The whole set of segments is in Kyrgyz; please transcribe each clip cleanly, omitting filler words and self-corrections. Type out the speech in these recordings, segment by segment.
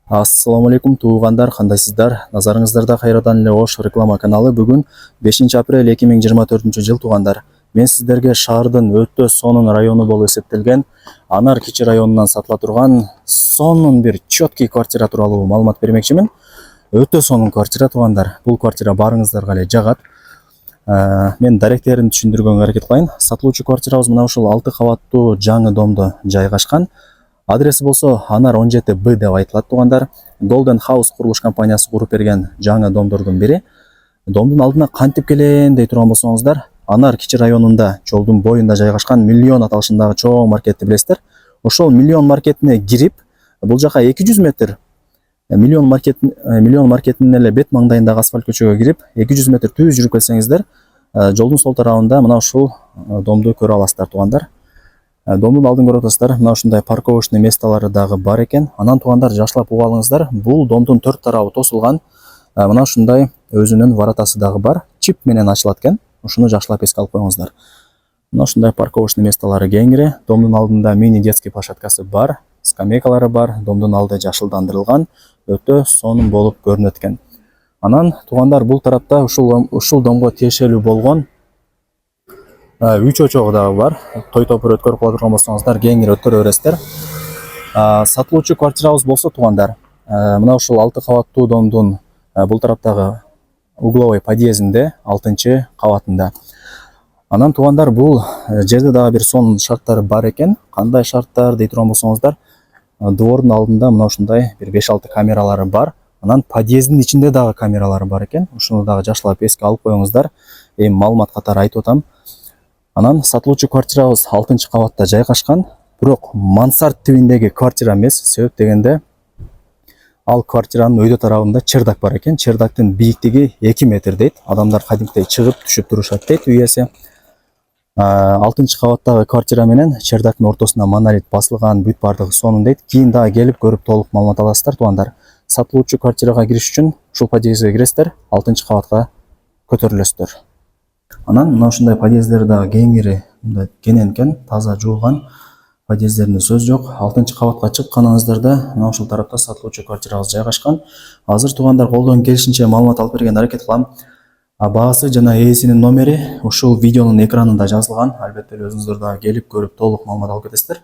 Ассаламу алейкум туугандар, кандайсыздар? Назарыңыздарда кайрадан эле Ош реклама каналы. Бүгүн 5 апрель 2024 жыл туугандар. Мен сиздерге шаардын өтө сонун району болуп эсептелген Анар кичи районунан сатыла турган сонун бир чёткий квартира тууралуу маалымат бермекчимин. Өтө сонун квартира туугандар. Бул квартира барыңыздарга эле жагат. Мен даректерин түшүндүргөнгө аракет кылайын. Сатылуучу квартирабыз мына ушул 6 кабаттуу жаңы домдо жайгашкан. Адреси болсо Анар 17Б деп айтылат туугандар. Golden House курулуш компаниясы куруп берген жаңы домдордун бири. Домдун алдына кантип келем дей турган болсоңуздар, Анар кичи районунда жолдун боюнда жайгашкан Миллион аталышындагы чоң маркетти билесиздер. Ошол Миллион маркетине кирип, бул жака 200 метр Миллион маркетинин эле бет маңдайындагы асфальт көчөгө кирип, 200 метр түз жүрүп келсеңиздер, жолдун сол тарабында мына ушул домду көрө аласыздар туугандар. Домдун алдын көрүп атасыздар, мына ушундай парковочный местолары дагы бар экен. Анан туугандар жакшылап угуп алыңыздар, бул домдун 4 тарабы тосулган. Мына ушундай өзүнүн воротасы дагы бар, чип менен ачылат экен. Ушуну жакшылап эске алып коюңуздар. Мына ушундай парковочный местолары кеңири, домдун алдында мини детский площадкасы бар, скамейкалары бар, домдун алды жашылдандырылган, өтө сонун болуп көрүнөт экен. Анан туугандар бул тарапта ушул домго тиешелүү болгон 3 очогу дагы бар. Той топур өткөрүп кала турган болсоңуздар, кеңири өткөрө бересиздер. Сатылуучу квартирабыз болсо туугандар, мына ушул 6 кабаттуу домдун бул тараптагы угловой подъездинде 6 кабатында. Анан туугандар бул жерде дагы бир сонун шарттары бар экен. Кандай шарттар дей турган болсоңуздар, двордун алдында мына ушундай бир 5-6 камералары бар. Анан подъездин ичинде дагы камералары бар экен. Ушуну дагы жакшылап эске алып коюңуздар. Эми маалымат катары айтып атам. Анан сатылуучу квартирабыз 6 кабатта жайгашкан, бирок мансард тибиндеги квартира эмес. Себеп дегенде ал квартиранын өйдө тарабында чердак бар экен. Чердактын бийиктиги 2 метр дейт. Адамдар кадимкидей чыгып түшүп турушат дейт үй ээси. 6 кабаттагы квартира менен чердактын ортосуна монолит басылган, бүт бардыгы сонун дейт. Кийин дагы келип көрүп толук маалымат аласыздар туугандар. Сатылуучу квартирага кириш үчүн ушул подъездге киресиздер, 6 кабатка көтөрүлөсүздөр. Анан мына ушундай подъездер дагы кеңири, мындай кенен экен, таза жуулган. Подъездеринде сөз жок. 6 кабатка чыкканыңыздарда мына ушул тарапта сатылуучу квартирабыз жайгашкан. Азыр туугандар колдон келишинче маалымат алып берген аракет кылам. Баасы жана ээсинин номери ушул видеонун экранында жазылган. Албетте өзүңүздөр дагы келип көрүп толук маалымат алып кетесиздер.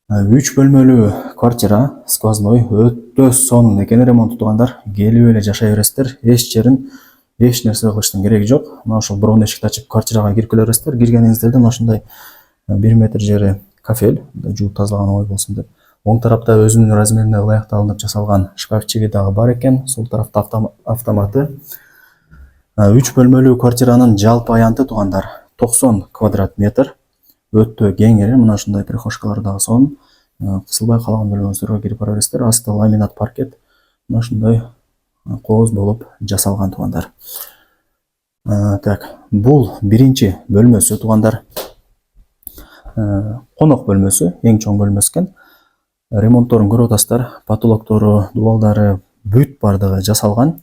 3 бөлмөлүү квартира, сквозной, өтө сонун экен ремонту туугандар. Келип эле жашай бересиздер. Эч нерсе кылыштын кереги жок. Мына ушул броон эшикти ачып квартирага кирип келе бересиздер. Киргениңиздерде мына ушундай 1 метр жери кафель, жууп тазалаган ой болсун деп. Оң тарапта өзүнүн размерине ылайыкталып жасалган шкафчиги дагы бар экен. Сол тарафта автоматы. 3 бөлмөлүү квартиранын жалпы аянты туугандар 90 квадрат метр. Өтө кеңири, мына ушундай прихожкалар дагы сонун. Кысылбай калаган бөлмөңүздөргө кирип бара бересиздер. Асты ламинат паркет. Мына ушундай кооз болуп жасалган туугандар. Бул биринчи бөлмөсү туугандар. Конок бөлмөсү, эң чоң бөлмөсү экен. Ремонтторун көрүп атасыздар, потолоктору, дубалдары бүт бардыгы жасалган.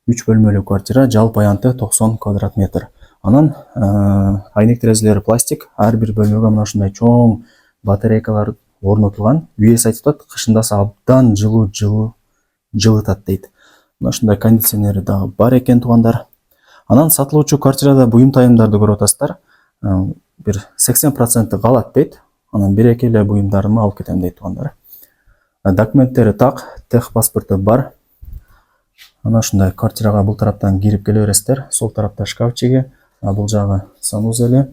3 бөлмөлүү квартира, жалпы аянты 90 квадрат метр. Анан айнек терезелери пластик, ар бир бөлмөгө мына ушундай чоң батарейкалар орнотулган. Үй ээси айтып атат, кышындаса абдан жылытат дейт. Мына ушундай кондиционери дагы бар экен туугандар. Анан сатылуучу квартирада буюм тайымдарды көрүп атасыздар. Бир 80% калат дейт. Анан 1-2 эле буюмдарымды алып кетем дейт туугандар. Документтери так, тех паспорту бар. Ana ушундай квартирага бул тараптан кирип келе бересиздер. Сол тарапта шкафчиги, бул жагы санузели.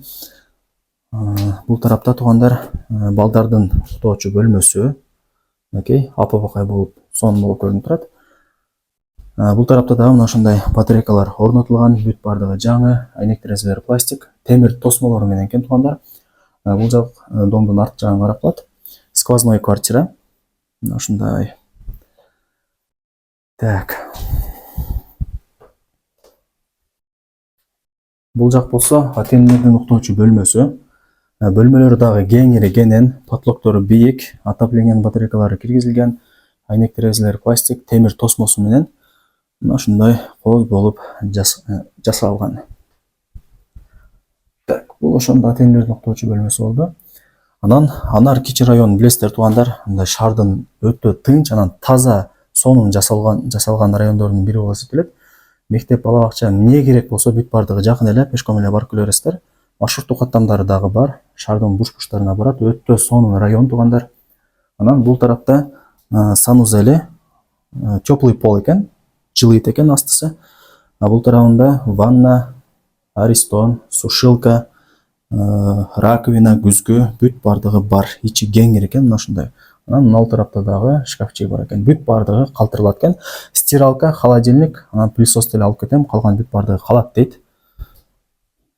Бул тарапта туугандар балдардын уктоочу бөлмөсү. Окей, апа-бакай болуп сонун болуп көрүнүп турат. Бул тарапта дагы мына ушундай батарейкалар орнотулган, бүт бардыгы жаңы, айнек терезелери пластик, темир тосмолору менен экен туугандар. Бул жак домдун арт жагын карап калат. Сквозной квартира. Мына ушундай. Бул жак болсо ата-энелердин уктоочу бөлмөсү. Бөлмөлөрү дагы кеңири кенен, потолоктору бийик, отоплениянын батарейкалары киргизилген, айнек терезелери пластик, темир тосмосу менен мына ушундай кооз болуп жасалган. Бул ошондо ата-энелердин уктоочу бөлмөсү болду. Анан Анар кичи районун билесиздер туугандар, мындай шаардын өтө тынч, анан таза сонун жасалган райондордун бири болуп эсептелет. Мектеп, бала бакча эмне керек болсо бүт бардыгы жакын эле, пешком эле барып келе бересиздер. Маршруттук каттамдары дагы бар, шаардын буш-буштарына барат, өтө сонун район туугандар. Анан бул тарапта санузели теплый пол экен, жылыйт экен астысы. А бул тарабында ванна, аристон, сушилка, раковина, күзгү бүт бардыгы бар. Ичи кеңир экен, мына ушундай. Анан ал тарапта дагы шкафчик бар экен. Бүт бардыгы калтырылат экен. Стиралка, холодильник, анан пылесос деле алып кетем, калган бүт бардыгы калат дейт.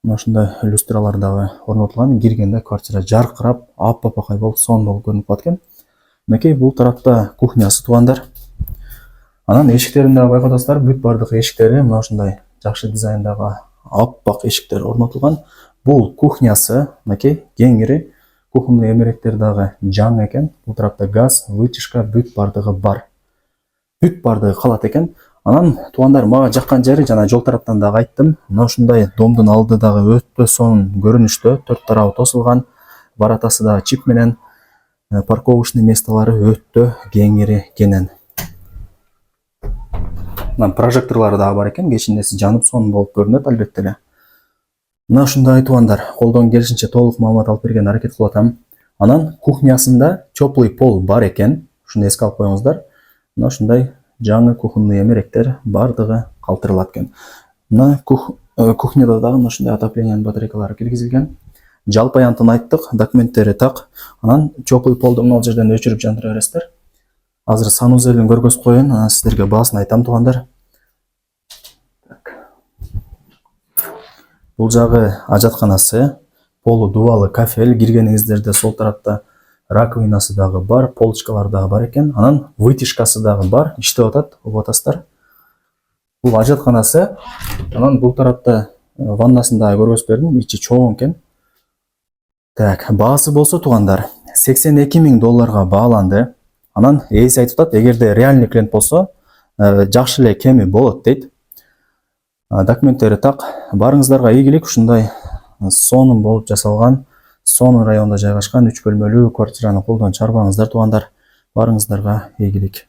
Мына ушундай люстралар дагы орнотулган. Киргенде квартира жаркырап, аппапакай болуп, сонун болуп көрүнүп калат экен. Мынакей бул тарапта кухнясы туугандар. Анан эшиктерин дагы байкадасыздар, бүт бардыгы эшиктери мына ушундай жакшы дизайндагы аппак эшиктер орнотулган. Бул кухнясы, мынакей кеңири, кухонный эмеректер дагы жаңы экен. Бул тарапта газ, вытяжка бүт бардыгы бар. Бүт бардыгы калат экен. Анан туугандар, мага жаккан жери жана жол тараптан дагы айттым. Мына ушундай домдун алды дагы өтө сонун көрүнүштө, төрт тарабы тосулган. Баратасы дагы чип менен, парковочный местолары өтө кеңири кенен. Мына прожекторлары дагы бар экен, кечиндеси жанып сонун болуп көрүнөт албетте эле. Мына ушундай туугандар, колдон келишинче толук маалымат алып берген аракет кылып атам. Анан кухнясында теплый пол бар экен, ушуну эске алып коюңуздар. Мына ушундай жаңы кухонный эмеректер бардыгы калтырылат экен. Мына кухняда дагы мына ушундай отоплениянын батарейкалары киргизилген. Жалпы аянтын айттык, документтери так. Анан теплый полду мына жерден өчүрүп жандыра бересиздер. Азыр санузелин көргөзүп коеюн, анан сиздерге баасын айтам туугандар. Бул жагы ажатканасы, полу дубалы кафель, киргениңиздерде сол тарапта раковинасы дагы бар, полочкалар дагы бар экен. Анан вытяжкасы дагы бар, иштеп атат, угуп атасыздар. Бул ажатканасы, анан бул тарапта ваннасын дагы көргөзүп бердим, ичи чоң экен. Так, баасы болсо туугандар, $82,000 бааланды. Анан ээси айтып атат, эгерде реальный клиент болсо, жакшы эле кеми болот дейт. Документтери так. Барыңыздарга ийгилик, ушундай сонун болуп жасалган, сонун районда жайгашкан 3 бөлмөлүү квартираны колдон чыгарбаңыздар туугандар. Барыңыздарга ийгилик.